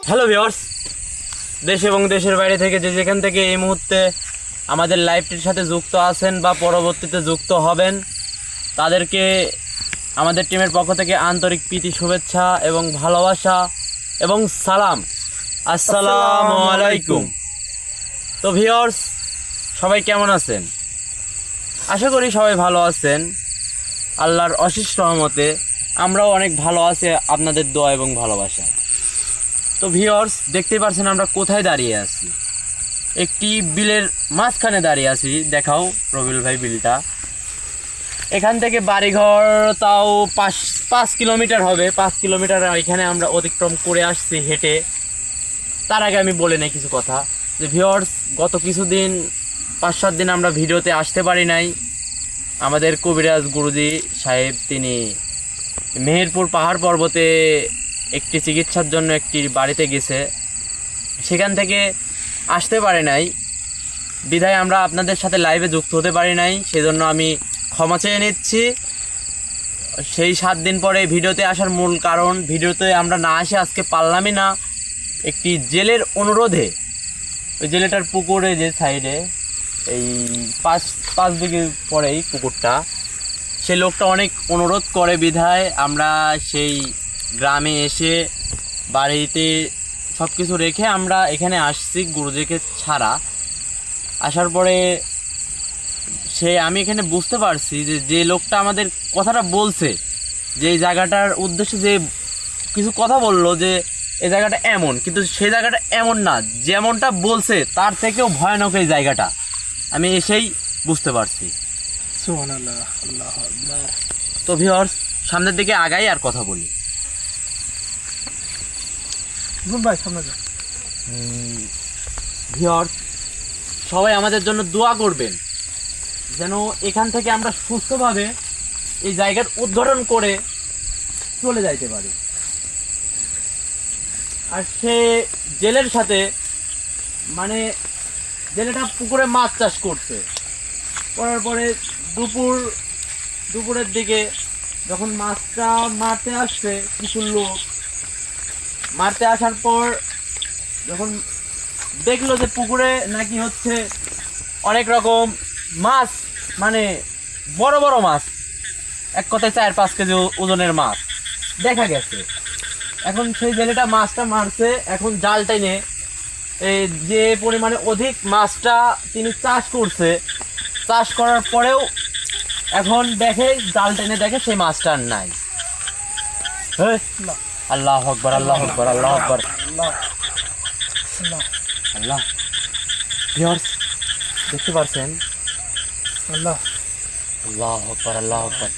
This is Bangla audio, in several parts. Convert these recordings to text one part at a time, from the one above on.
হ্যালো ভিউয়ার্স, দেশ এবং দেশের বাইরে থেকে যে যেখান থেকে এই মুহূর্তে আমাদের লাইভটির সাথে যুক্ত আছেন বা পরবর্তীতে যুক্ত হবেন, তাদেরকে আমাদের টিমের পক্ষ থেকে আন্তরিক প্রীতি, শুভেচ্ছা এবং ভালোবাসা এবং সালাম। আসসালামু আলাইকুম। তো ভিউয়ার্স, সবাই কেমন আছেন? আশা করি সবাই ভালো আছেন। আল্লাহর অশেষ রহমতে আমরাও অনেক ভালো আছি আপনাদের দোয়া এবং ভালোবাসায়। তো ভিউয়ার্স, দেখতেই পাচ্ছেন আমরা কোথায় দাঁড়িয়ে আছি। একটি বিলের মাঝখানে দাঁড়িয়ে আছি। দেখাও রবিউল ভাই বিলটা। এখান থেকে বাড়িঘর তাও 5 কিলোমিটার হবে। 5 কিলোমিটার এখানে আমরা অতিক্রম করে আসছি হেঁটে। তার আগে আমি বলে নেই কিছু কথা যে ভিউয়ার্স, গত কিছুদিন 5-7 দিন আমরা ভিডিওতে আসতে পারি নাই। আমাদের কবিরাজ গুরুজি সাহেব তিনি মেহেরপুর পাহাড় পর্বতে একটি চিকিৎসার জন্য একটি বাড়িতে গেছে, সেখান থেকে আসতে পারে নাই বিধায় আমরা আপনাদের সাথে লাইভে যুক্ত হতে পারি নাই। সেজন্য আমি ক্ষমা চেয়ে নিচ্ছি। সেই 7 দিন পরে ভিডিওতে আসার মূল কারণ, ভিডিওতে আমরা না আসে আজকে পারলামই না। একটি জেলের অনুরোধে, ওই জেলেটার পুকুরে যে সাইডে এই 5 দিকে পরেই পুকুরটা, সেই লোকটা অনেক অনুরোধ করে বিধায় আমরা সেই গ্রামে এসে বাড়িতে সব কিছু রেখে আমরা এখানে আসছি গুরুজিকে ছাড়া। আসার পরে আমি এখানে বুঝতে পারছি যে লোকটা আমাদের কথাটা বলছে, যে এই জায়গাটার উদ্দেশ্যে যে কিছু কথা বললো যে এই জায়গাটা এমন, কিন্তু সেই জায়গাটা এমন না, যেমনটা বলছে তার থেকেও ভয়ানক এই জায়গাটা। আমি এসেই বুঝতে পারছি। তো ভিউয়ার্স, সামনের দিকে আগাই আর কথা বলি। ভিউয়ার্স, সবাই আমাদের জন্য দোয়া করবেন যেন এখান থেকে আমরা সুস্থভাবে এই জায়গার উদ্ঘাটন করে চলে যাইতে পারি। আর সে জেলের সাথে, মানে জেলেটা পুকুরে মাছ চাষ করছে, করার পরে দুপুরের দিকে যখন মাছটা মারতে আসছে কিছু লোক, মারতে আসার পর যখন দেখলো যে পুকুরে নাকি হচ্ছে অনেক রকম মাছ, মানে বড় বড় মাছ, এক কথায় 4-5 কেজি ওজনের মাছ দেখা গেছে। এখন সেই জেলেটা মাছটা মারছে, এখন জাল টেনে যে পরিমাণে অধিক মাছটা তিনি চাষ করছে, চাষ করার পরেও এখন দেখে, জাল টেনে দেখে সেই মাছটা আর নাই। আল্লাহু আকবার, আল্লাহু আকবার, আল্লাহু আকবার, আল্লাহ। ভিউয়ার্স, দেখতে পাচ্ছেন? আল্লাহ, আল্লাহু আকবার, আল্লাহু আকবার,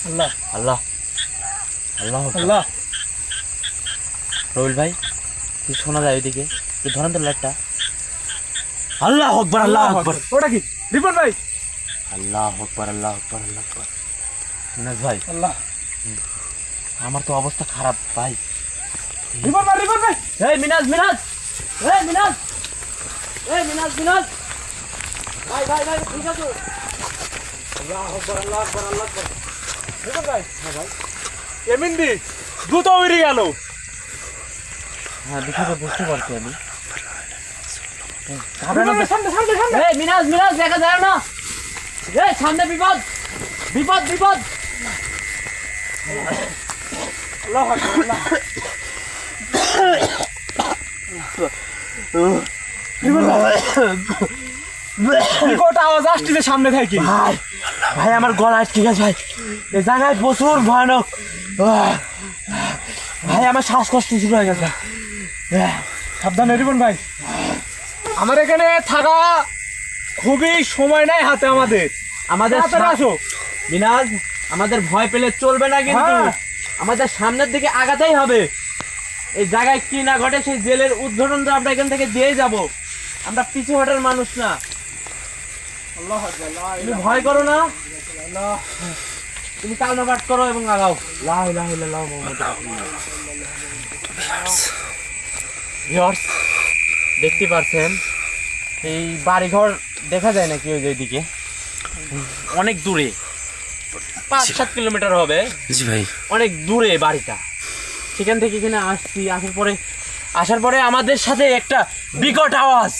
আল্লাহ, আল্লাহ, আল্লাহু আকবার। রবিউল ভাই, কি শোনা যায় ওইদিকে? কি ধরেন তো লাইটটা। আল্লাহু আকবার, আল্লাহু আকবার। ওটা কি রিপন ভাই? আল্লাহু আকবার, আল্লাহু আকবার, আল্লাহু আকবার। মিনাজ ভাই, আল্লাহ, আমার তো অবস্থা খারাপ ভাই। রিপন ভাই, রিপন ভাই, এই মিনাজ, মিনাজ, এই মিনাজ, এই মিনাজ, মিনাজ ভাই, ভাই, ভাই, ঠিক আছে। আল্লাহু আকবার, আল্লাহু আকবার, আল্লাহু আকবার। রিপন ভাই, হ্যাঁ ভাই, এমনি দ্রুত উড়ে গেল। হ্যাঁ বিষয়টা বুঝতে পারছি আমি। সামনে সামনে সামনে। এই মিনাজ, মিনাজ দেখা যায় না। এই সামনে বিপদ, বিপদ, বিপদ। আল্লাহু আকবার, আল্লাহ। রিপন ভাই, বিকট আওয়াজ আসছে সামনে থেকে। ভাই, ভাই আমার গলা ঠিক আছে ভাই, এই জায়গায় প্রচুর ভয়ানক। ভাই আমার শ্বাসকষ্ট শুরু হয়ে গেছে। সাবধানে রিপন ভাই, আমার এখানে থাকা খুবই সময় নাই হাতে আমাদের। আমাদের আসো মিনাজ, আমাদের ভয় পেলে চলবে না, কিন্তু হ্যাঁ। আমাদের সামনের দিকে আগাতেই হবে। এই জায়গায় কি না ঘটে সেই জেলের উদ্ঘাটনটা আমরা এখান থেকে দিয়ে যাব। আমরা পিছু হটার মানুষ না। আল্লাহু আকবার, লা তুমি ভয় করো না, ইলাহা তুমি কালমা পাঠ করো এবং আগাও। লা ইলাহা ইল্লাল্লাহু মুহাম্মাদুর রাসূলুল্লাহ। ভিউয়ার্স, দেখতে পারছেন এই বাড়িঘর দেখা যায় নাকি ওই যে ওইদিকে অনেক দূরে 5-7 কিলোমিটার হবে। জি ভাই। অনেক দূরে বাড়িটা। সেখান থেকে এখানে আসছি, আসার পরে আমাদের সাথে একটা বিকট আওয়াজ,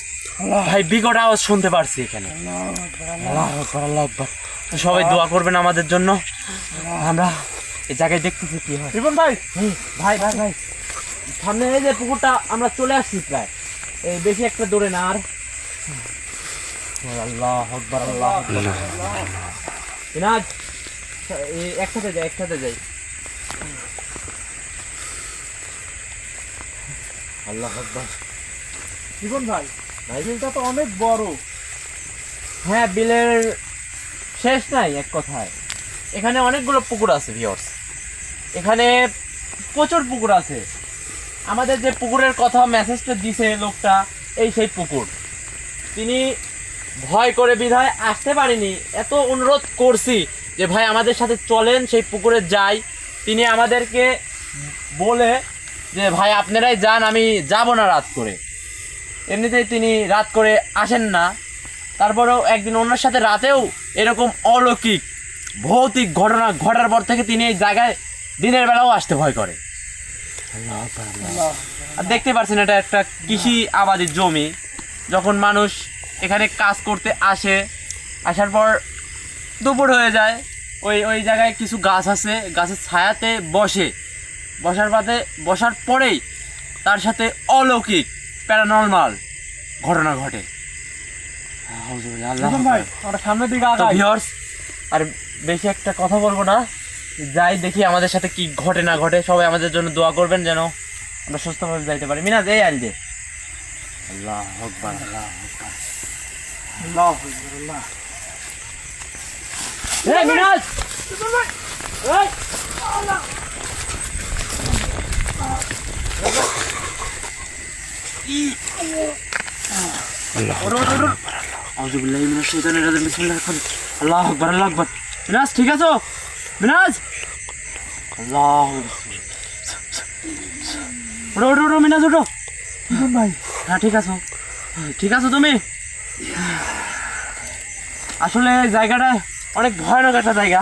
ভাই বিকট আওয়াজ শুনতে পারছি এখানে। আল্লাহু আকবার, আল্লাহু আকবার। তো সবাই দোয়া করবেন আমাদের জন্য। আমরা এই জায়গায় দেখতেছি কি হয়। রিপন ভাই, ভাই ভাই ভাই সামনে এই যে পুকুরটা, আমরা চলে আসছি প্রায়, এই বেশি একটা দূরে না আর। আল্লাহু আকবার, আল্লাহু আকবার। ইনাজ, একসাথে যাই। আল্লাহু আকবার। রিপন ভাই, বিলটা তো অনেক বড়। হ্যাঁ, বিলের শেষ নাই এক কথায়। এখানে অনেকগুলো পুকুর আছে ভিউয়ার্স, এখানে প্রচুর পুকুর আছে। আমাদের যে পুকুরের কথা মেসেজটা দিছে লোকটা, এই সেই পুকুর। তিনি ভয় করে বিধায় আসতে পারিনি, এত অনুরোধ করছি যে ভাই আমাদের সাথে চলেন সেই পুকুরে যাই। তিনি আমাদেরকে বলে যে ভাই আপনারাই যান, আমি যাব না রাত করে। এমনিতেই তিনি রাত করে আসেন না, তারপরেও একদিন ওনার সাথে রাতেও এরকম অলৌকিক ভৌতিক ঘটনা ঘটার পর থেকে তিনি এই জায়গায় দিনের বেলাও আসতে ভয় করে। আর দেখতে পাচ্ছেন এটা একটা কৃষি আবাদির জমি। যখন মানুষ এখানে কাজ করতে আসে, আসার পর দুপুর হয়ে যায়, ওই জায়গায় কিছু গাছ আছে, গাছের ছায়াতে বসার পরেই তার সাথে অলৌকিক প্যারানর্মাল ঘটনা ঘটে। রিপন ভাই, আমরা সামনের দিকে তো আগাই। ভিউয়ার্স, আর বেশি একটা কথা বলবো না, যাই দেখি আমাদের সাথে কি ঘটে না ঘটে। সবাই আমাদের জন্য দোয়া করবেন যেন আমরা সুস্থভাবে যাইতে পারি। মিনাজ, এই আইল দে। আল্লাহু আকবার, আল্লাহু আকবার। আল্লাহু আকবার, আল্লাহ। এই মিনাজ, রিপন ভাই, এই আল্লাহ। ওঠো। আউযু বিল্লাহি মিনাশ শাইতানির রাজিম, বিসমিল্লাহির রহমানির রহিম। আল্লাহু আকবার, আল্লাহু আকবার। মিনাজ, ঠিক আছো? মিনাজ, আল্লাহু ওঠো মিনাজ, ওঠো। রিপন ভাই, হ্যাঁ, ঠিক আছো তুমি? আসলে জায়গাটা অনেক ভয়ানক একটা জায়গা।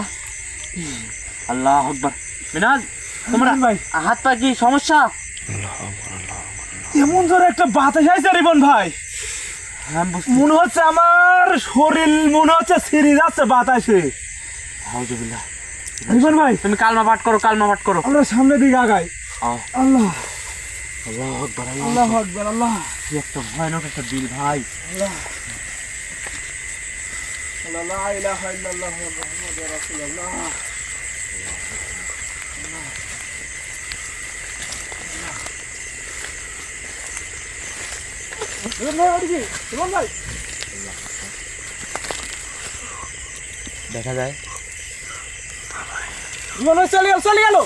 আল্লাহু আকবার। মিনাজ, তোমার রিপন ভাই, হাত পা কি সমস্যা? এমন জোরে একটা বাতাস আইছে রিপন ভাই, হ্যাঁ, মনে হচ্ছে আমার শরীর মনে হচ্ছে ছিঁড়ে যাচ্ছে বাতাসে। আউযু বিল্লাহ। রিপন ভাই, তুমি কালমা পাঠ করো। আমরা সামনের দিকে আগাই। আও। আল্লাহ, আল্লাহু আকবার, আল্লাহু আকবার, আল্লাহ। কি একটা ভয়ানক একটা বিল ভাই। আল্লাহ, লা ইলাহা ইল্লাল্লাহ মুহাম্মাদুর রাসূলুল্লাহ। রিপন ভাই, ওদিকে রিপন ভাই, দেখা যায়। রিপন ভাই চলে গেল।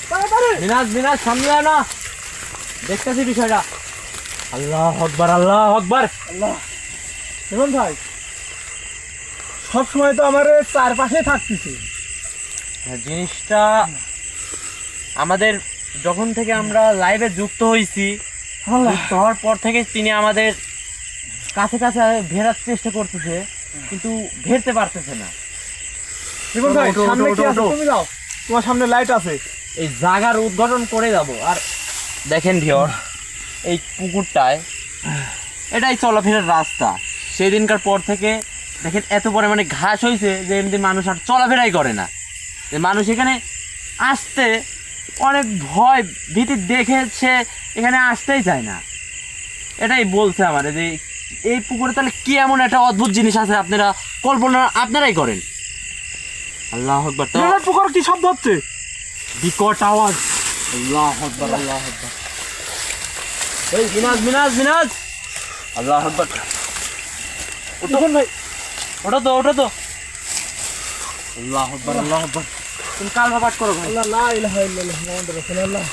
তাড়াতাড়ি। মিনাজ সামনে আয় না, দেখতেছি বিষয়টা। আল্লাহু আকবার, আল্লাহু আকবার। আল্লাহ, রিপন ভাই, সব সময় তো আমার চারপাশে থাকতেছে। হ্যাঁ, জিনিসটা আমাদের যখন থেকে আমরা লাইভে যুক্ত হয়েছি, আল্লাহ, যুক্ত হওয়ার পর থেকে তিনি আমাদের কাছে ঘেরার চেষ্টা করতেছে, কিন্তু ঘেরতে পারতেছে না। রিপন ভাই, ওঠো, সামনে কি ওঠো, আছে? ওঠো। তুমি যাও, তোমার সামনে লাইট আছে। এই জায়গার উদ্ঘাটন করে যাব। আর দেখেন ভিউয়ার, এই পুকুরটায় এটাই চলাফেরার রাস্তা। সেই দিনকার পর থেকে দেখেন এত পরিমাণে ঘাস হয়েছে যে এমনি মানুষ আর চলাফেরাই করে না। যে মানুষ এখানে আসতে অনেক ভয় ভীতি দেখে সে এখানে আসতেই চায় না। এটাই বলছে আমার যে এই পুকুরে তাহলে কি এমন একটা অদ্ভুত জিনিস আছে, আপনারা কল্পনা আপনারাই করেন। আল্লাহু আকবার। তো রিপন পুকুর কি শব্দ হচ্ছে? বিকট আওয়াজ। আল্লাহু আকবার, আল্লাহু আকবার। এই মিনাজ, আল্লাহু আকবার। রিপন ভাই, ওঠো তো। আল্লাহু আকবার, আল্লাহু আকবার। তুমি কালমা পাঠ করো ভাই। আল্লাহ, লা ইলাহা ইল্লাল্লাহ মুহাম্মাদুর রাসূলুল্লাহ।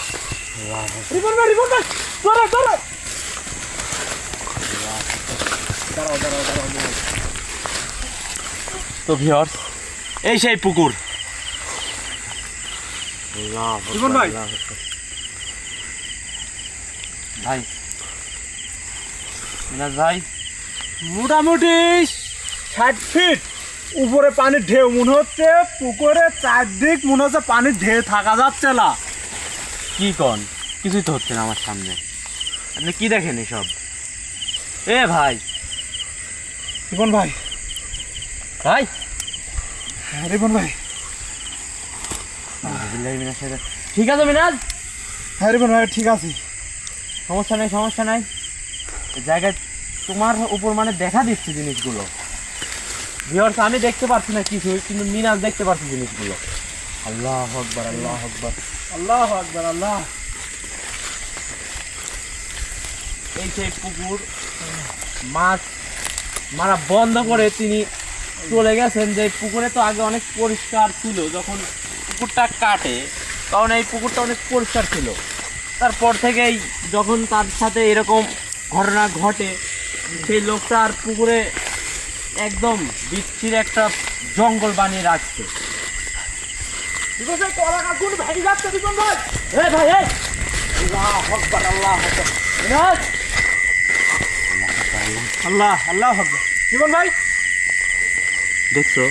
রিপন ভাই, ধরো। দাঁড়াও। তো ভিউয়ার্স, এই সেই পুকুর। রিপন ভাই, ভাই, মিনাজ ভাই, মোটামুটি 60 ফিট উপরে পানির ঢেউ, মনে হচ্ছে পুকুরে চারদিক মনে হচ্ছে পানির ঢেউ, থাকা যাচ্ছে না। কি কন, কিছুই তো হচ্ছে না আমার সামনে। আপনি কি দেখেন এসব? এ ভাই, রিপন ভাই, ভাই হ্যাঁ রিপন ভাই, ঠিক আছে মিনাজ, হ্যাঁ রিপন ভাই ঠিক আছে। সমস্যা নাই সমস্যা নাই। এই জায়গায় তোমার উপর মানে দেখা দিচ্ছে জিনিসগুলো। ভিউয়ার্স, আমি দেখতে পাচ্ছি না কিছু, কিন্তু মিনাজ দেখতে পাচ্ছি জিনিসগুলো। আল্লাহু আকবার, আল্লাহু আকবার, আল্লাহু আকবার, আল্লাহ। এই সেই পুকুর, মাছ মারা বন্ধ করে তিনি চলে গেছেন। যে পুকুরে তো আগে অনেক পরিষ্কার ছিল, যখন পুকুরটা কাটে কারণ এই পুকুরটা অনেক পরিষ্কার ছিল। তারপর থেকেই যখন তার সাথে এরকম ঘটনা ঘটে, সেই লোকটা আর পুকুরে একদম বিচ্ছির একটা জঙ্গল বানিয়ে রাখছে। রিপন ভাই, কলা গাছগুলো ভেঙে যাচ্ছে রিপন ভাই। এ ভাই, এই আল্লাহু আকবার, আল্লাহু আকবার। মিনাজ, আল্লাহ, আল্লাহ আকবার। রিপন ভাই, দেখছো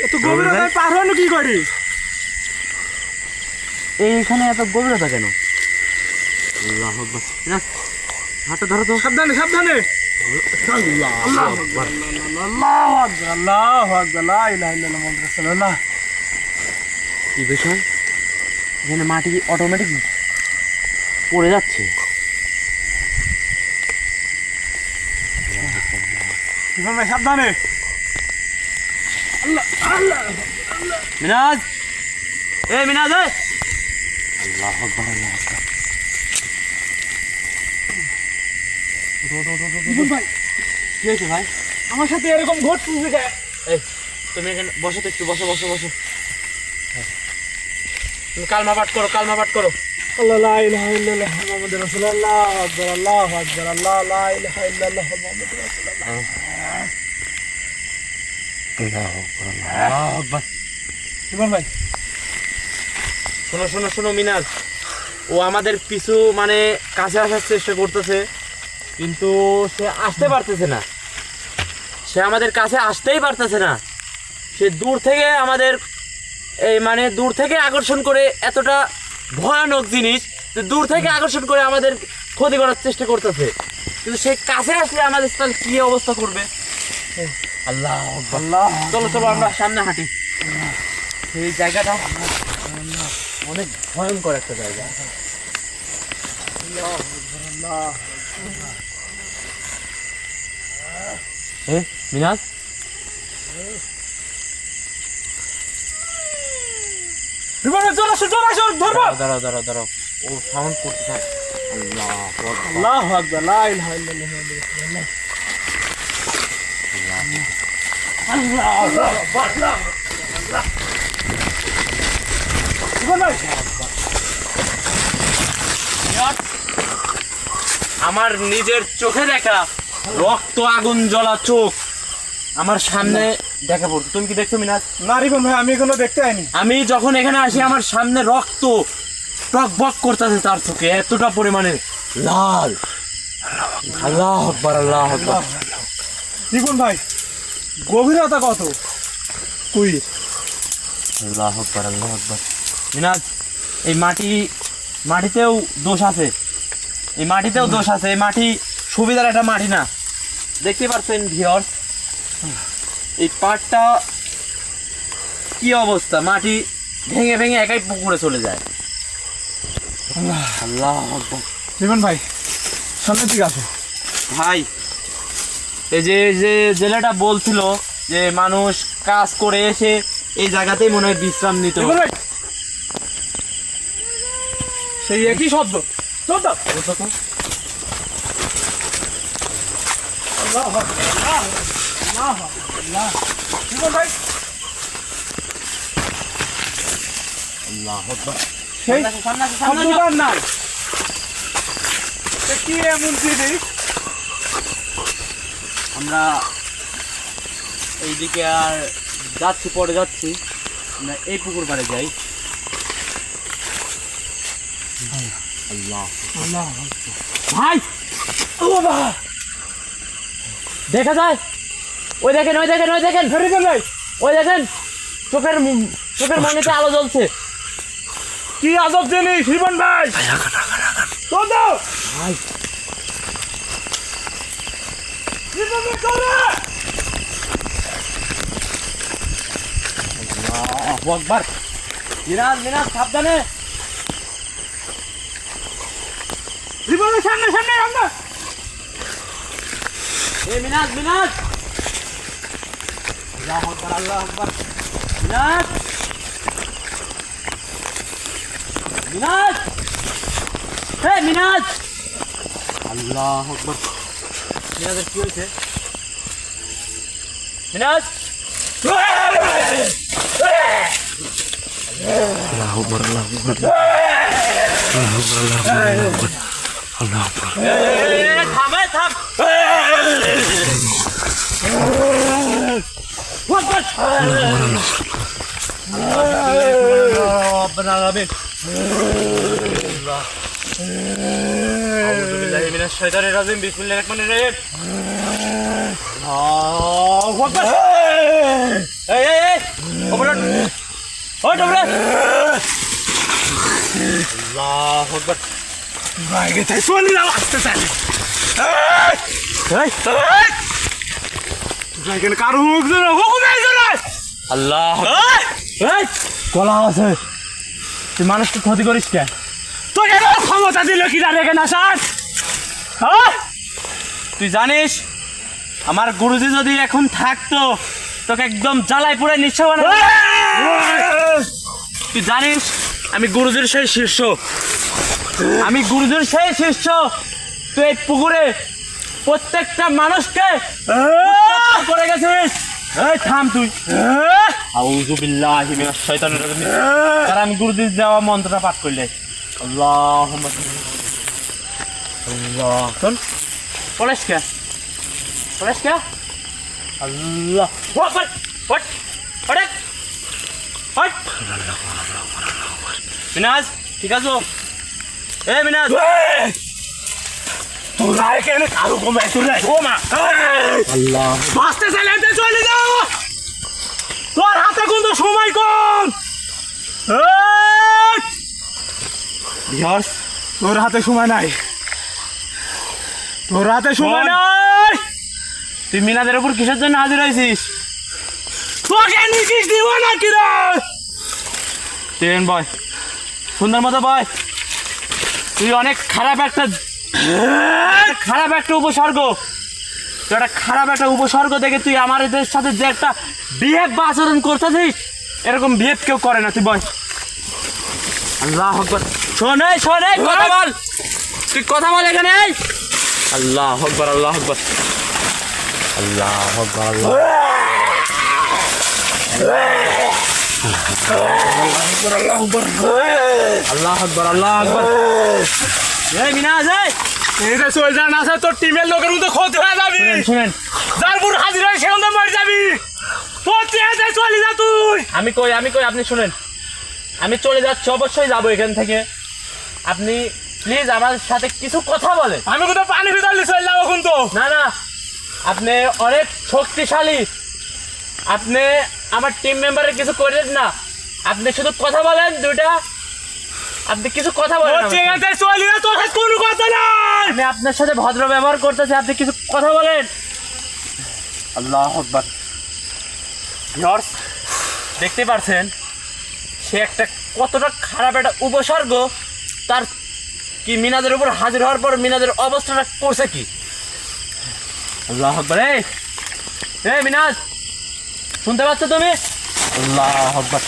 এত গভীরতায় পার হলো কি করি? এইখানে এত গভীরতা কেন? আল্লাহু আকবার। মিনাজ, হাতটা ধরো তো। সাবধানে, সাবধানে। আল্লাহু আকবার। আল্লাহু আকবার, আল্লাহু আকবার, লা ইলাহা ইল্লাল্লাহ মুহাম্মাদুর রাসূলুল্লাহ। কি বিষয়? এখানে মাটি অটোমেটিক পড়ে যাচ্ছে। রিপন ভাই সাবধানে। আল্লাহ, আল্লাহ। মিনাজ, এ মিনাজ, এ আল্লাহু আকবার, আল্লাহু আকবার। রিপন ভাই, কি হয়েছে ভাই? আমার সাথে এরকম ঘটছে যে, এই তুমি এখানে বসো তো, একটু বসো বসো বসো। তুমি কালমা পাঠ করো, কালমা পাঠ করো। আল্লাহ, লা ইলাহা ইল্লাল্লাহ মুহাম্মাদুর রাসূলুল্লাহ, আকবার, আল্লাহু আকবার, আল্লাহ, লা ইলাহা ইল্লাল্লাহ মুহাম্মাদুর রাসূলুল্লাহ। আল্লাহু আকবার, আল্লাহু আকবার। রিপন ভাই, শোনো শোনো শোনো মিনাজ, ও আমাদের পিছু মানে কাছে আসার চেষ্টা করতেছে, কিন্তু সে আসতে পারতেছে না। সে আমাদের কাছে আসতেই পারতেছে না। সে দূর থেকে আমাদের এই মানে দূর থেকে আকর্ষণ করে, এতটা ভয়ানক জিনিস যে দূর থেকে আকর্ষণ করে আমাদের ক্ষতি করার চেষ্টা করতেছে, কিন্তু সে কাছে আসলে আমাদের তাহলে কি অবস্থা করবে? আল্লাহ আকবার। আল্লাহ, চলো চলো আমরা সামনে হাঁটি। এই জায়গাটা অনেক ভয়ঙ্কর একটা জায়গা। আল্লাহ। এ মিনাজ, রিপন ভাই, জোরে আসো, জোরে আসো, ধরবো। দাঁড়াও দাঁড়াও দাঁড়াও, ও সাউন্ড করতে থাকে। আল্লাহ আকবার, আল্লাহু আকবার, লা ইলাহা ইল্লাল্লাহ মুহাম্মাদুর রাসূলুল্লাহ। আল্লাহু আকবার, আল্লাহ। রিপন ভাই, আমার নিজের চোখে দেখা রক্ত আগুন জ্বলা চোখ আমার সামনে দেখা পড়ছে। তুমি কি দেখছো মিনাজ? না রিপন ভাই, আমি এখনো দেখতে আইনি। আমি যখন এখানে আসি আমার সামনে রক্ত টক বক করতেছে, তার চোখে এতটা পরিমাণে লাল। আল্লাহ আকবার, আল্লাহ আকবার। রিপন ভাই, গভীরতা কত? কুই। আল্লাহ আকবার, আল্লাহ আকবার। মিনাজ, এই মাটিতেও দোষ আছে, এই মাটিতেও দোষ আছে। এই মাটি সুবিধার একটা মাটি না। দেখতে পাচ্ছেন ভিউয়ার্স, এই পাটটা কি অবস্থা, মাটি ভেঙে ভেঙে একাই পুকুরে চলে যায়। আল্লাহ আকবার। রিপন ভাই, সামনে ঠিক আছে ভাই, এই যে যে জেলেটা বলছিল যে মানুষ কাজ করে এসে এই জায়গাতেই মনে হয় বিশ্রাম নিতে রিপন ভাই, সেই একই শব্দ, শব্দ। আল্লাহু আকবার, আল্লাহু আকবার। রিপন ভাই, আল্লাহ আকবার। সেই সামনে আসো, সামনে আসো। শব্দটার নাম সে কি এমন জিনিস? আমরা এইদিকে আর যাচ্ছি, পরে যাচ্ছি, আমরা এই পুকুর পাড়ে যাই। আল্লাহ আল্লাহ, ভাই, ও বাবা, দেখা যায়? ওই দেখেন, ওই দেখেন, ওই দেখেন, ওই দেখেন, চোখের মনিতে আলো জ্বলছে। কি আজব জিনিস রিপন ভাই। তো দাও ভাই রিপন ভাই চলে। আল্লাহু আকবার। মিনাজ, মিনাজ সাবধানে। রিপন ভাই সামনে সামনে সামনে। এ মিনাজ, মিনাজ। আল্লাহু আকবার, আল্লাহু আকবার। মিনাজ, মিনাজ, হে মিনাজ। আল্লাহু আকবার। মিনাজের কি হয়েছে? মিনাজ, আল্লাহু আকবার, আল্লাহু আকবার, আল্লাহু আকবার, আল্লাহু আকবার। থাম, থাম। ربنا العالمين أعوذ بالله من الشيطان الرجيم بسم الله الرحمن الرحيم الله أكبر এই এই এই ওপরে ওঠ ওপরে আল্লাহু আকবার ভাই গেছে চলে যাও আসতে চাই। এই ভাই কেন কারো মুখ ধরে হুকুম আইছো না। আল্লাহ এই গলা আছে তুই মানুষকে ক্ষতি করিস কেন? তোকে এত ক্ষমতা দিল কি জানে কেন আসার? হ্যাঁ তুই জানিস আমার গুরুজি যদি এখন থাকতো তোকে একদম জ্বালায় পুরাই নিশ্চয় বানাবো। তুই জানিস আমি গুরুজির সেই শিষ্য, আমি গুরুজির সেই শিষ্য। তুই এই পুকুরে প্রত্যেকটা মানুষকে উত্তপ্ত করে গেছিস। এই থাম তুই। আউযু বিল্লাহি মিনাশ শাইতানির রাজিম। আর আমি গুরুজির দেওয়া মন্ত্রটা পাঠ করলে আল্লাহুম্মা আল্লাহ শোন পড়েস কে পড়েস কে আল্লাহ হট হট হট হট মিনাজ ঠিক আছে এ মিনাজ তোরা এখানে কারো কমে তোরা ওমা আল্লাহ বাসতে চাইলে চলে যাও। তোর হাতে কিন্তু সময় কম। ভিউয়ার্স তোর হাতে সময় নাই, তোর হাতে সময় নাই। তুই মিনাজের উপর কিসের জন্য হাজির হয়েছিস? তোকে নিকিস দিব না কি রে? ট্রেন বয় সুন্দর মতো বয়। তুই অনেক খারাপ একটা উপসর্গ। তুই একটা খারাপ একটা উপসর্গ দেখে তুই আমাদের সাথে যে একটা বিহেভ বা আচরণ করতেছিস এরকম বিহেভ কেউ করে না। তুই বয় আল্লাহ আকবার। শোনে শোনে কথা বল, তুই কথা বল এখানে। আল্লাহ আকবার, আল্লাহ আকবার, আল্লাহ আকবার, আল্লাহ আল্লাহ আকবার, আল্লাহ আকবার। এই মিনাজ এই যে চলে যান আছে তোর টিমের লোকের মতো ক্ষতি হয়ে যাবি। শুনেন যারপুর হাজির হয়ে সেখান থেকে মরে যাবি। তোর চেয়ে চলে যা তুই। আমি কই আপনি শুনেন, আমি চলে যাচ্ছি, অবশ্যই যাবো এখান থেকে। আপনি প্লিজ আমার সাথে কিছু কথা বলেন। আমি কোথাও পানি ভিতরে চলে যাবো কিন্তু। না না আপনি অনেক শক্তিশালী, আপনি আমার টিম মেম্বারের কিছু করেন না, আপনি শুধু কথা বলেন দুইটা, আপনি কিছু কথা বলেন। তোর চেয়ে চলে যা, তোর সাথে কোনো কথা নাই। আমি আপনার সাথে ভদ্র ব্যবহার করতেছি, আপনি কিছু কথা বলেন। আল্লাহ আকবার। ভিউয়ার্স দেখতে পারছেন সে একটা কতটা খারাপ একটা উপসর্গ। তার কি মিনাজের উপর হাজির হওয়ার পর মিনাজের অবস্থাটা করছে কি? আল্লাহ আকবার। এই মিনাজ শুনতে পাচ্ছ তুমি? আল্লাহ আকবার,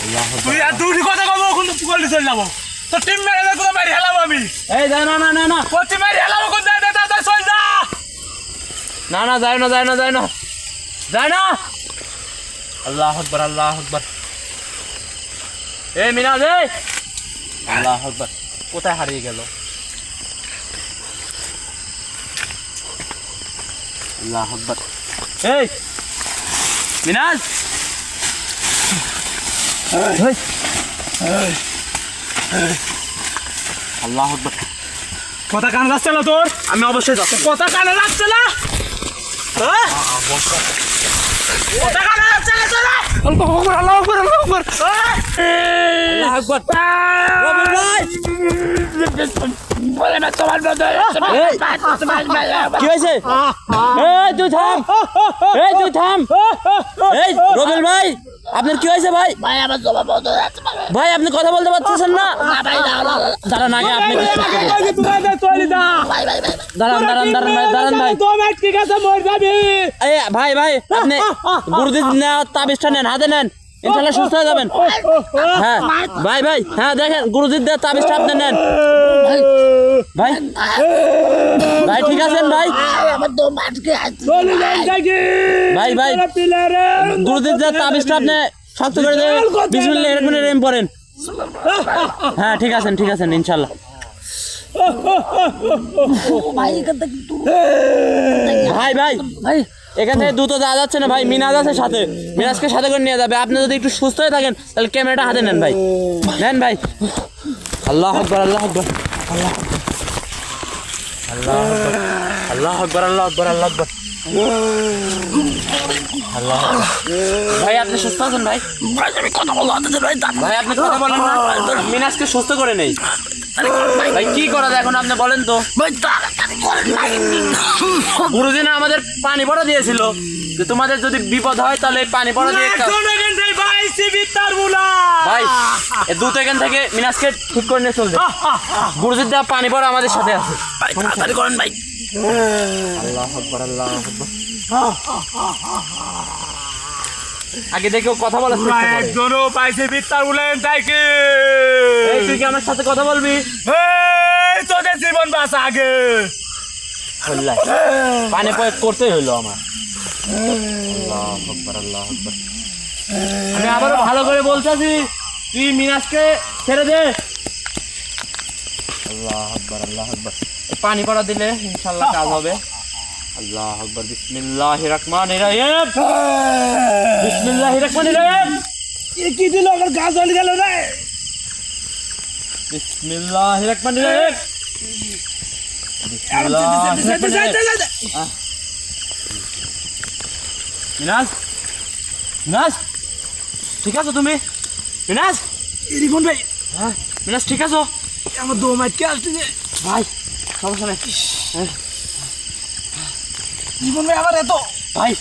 আল্লাহ আকবার। তুই আর দুটি কথা কব কিন্তু পুকুরে চলে যাবো। তোর টিম ম্যানেজার কোথাও বাইরে হেলাবো আমি। এই না না না না না তোর টিম বাইরে হেলাবো কোথায়? তাড়াতাড়ি চল যা। না না যায় না যায় না যায় না যায় না। আল্লাহ আকবার, আল্লাহ আকবার। এই মিনাজ এই আল্লাহ আকবার। কোথায় হারিয়ে গেল? আল্লাহ আকবার। এই মিনাজ আল্লাহ আকবার। কথা কানে যাচ্ছে না তোর? আমি অবশ্যই যাচ্ছি। কথা কানে যাচ্ছে না? আল্লাহু আকবার আল্লাহু আকবার রবিউল ভাই কি হয়েছে? এই তুই থাম, এই তুই থাম, এই রবিউল ভাই আপনার কি হয়েছে ভাই? ভাই আপনি কথা বলতে পারতেছেন না? দাঁড়ান আগে আপনি দাঁড়ান দাঁড়ান দাঁড়ান ভাই দাঁড়ান ভাই ঠিক আছে মর যাবি। এই ভাই ভাই আপনি গুরুজি নেওয়ার তাবিজটা নেন, হাতে নেন, ইনশাল্লাহ সুস্থ হয়ে যাবেন। হ্যাঁ ভাই ভাই হ্যাঁ দেখেন গুরুজির দেওয়ার তাবিজটা আপনি নেন। ভাই ভাই ঠিক আছেন ভাই? ভাই ভাই গুরুজির দেওয়ার তাবিজটা আপনি শক্ত করে দেবেন, বিসমিল্লাহির রহমানির রহিম পড়েন। হ্যাঁ ঠিক আছেন ইনশাল্লাহ। ভাই ভাই ভাই এখান থেকে দ্রুত যাওয়া যাচ্ছে না ভাই, মিনাজ আছে সাথে, মিনাজকে সাথে করে নিয়ে যাবে। আপনি যদি একটু সুস্থ হয়ে থাকেন তাহলে ক্যামেরাটা হাতে নেন ভাই, নেন ভাই। আল্লাহ আকবার আল্লাহ আকবার আল্লাহ আল্লাহ আকবার আল্লাহ আকবার আল্লাহ আকবার আল্লাহ। ভাই আপনি সুস্থ আছেন ভাই? ভাই আপনি কথা বলেন না, মিনাজকে সুস্থ করে নেই। ভাই কি করা যায় এখন আপনি বলেন তো? গুরুজি না আমাদের পানি পড়া দিয়েছিল যে তোমাদের যদি বিপদ হয় তাহলে পানি পড়া দিয়ে ভাই দ্রুত এখান থেকে মিনাজকে ঠিক করে নিয়ে চলবে। গুরুজির দেওয়া পানি পড়া আমাদের সাথে আছে, তাড়াতাড়ি করেন ভাই। আল্লাহ আকবার আল্লাহ আকবার। আগে দেখো কথা বলার চেষ্টা করো। একজনও পাইছে বিত্তার বলেন তাই কি? এই তুই কি আমার সাথে কথা বলবি? এই তোদের জীবন বাঁচা আগে। আল্লাহ পানি পয় করতেই হইলো আমার। আল্লাহ আকবার আল্লাহ আকবার। আমি আবারও ভালো করে বলতেছি তুই মিনাজকে ছেড়ে দে। আল্লাহ আকবার আল্লাহ আকবার। পানি পড়া দিলে ইনশাআল্লাহ কাজ হবে। আল্লাহ আকবার। বিসমিল্লাহির রহমানির রহিম, বিসমিল্লাহির রহমানির রহিম। কি দিল আমার গা জ্বলে গেল রে। বিসমিল্লাহির রহমানির রহিম। মিনাজ মিনাজ ঠিক আছো তুমি? মিনাজ রিপন ভাই, হ্যাঁ মিনাজ ঠিক আছো? আমার দো মাইট কে আসতেছে ভাই সমস্যা নেই। রিপন ভাই আমার এত ভাই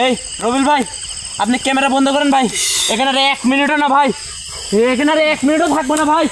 এই রবিউল ভাই আপনি ক্যামেরা বন্ধ করেন ভাই, এখানে আর 1 মিনিটও না ভাই, এখানে আর 1 মিনিটও থাকবো না ভাই।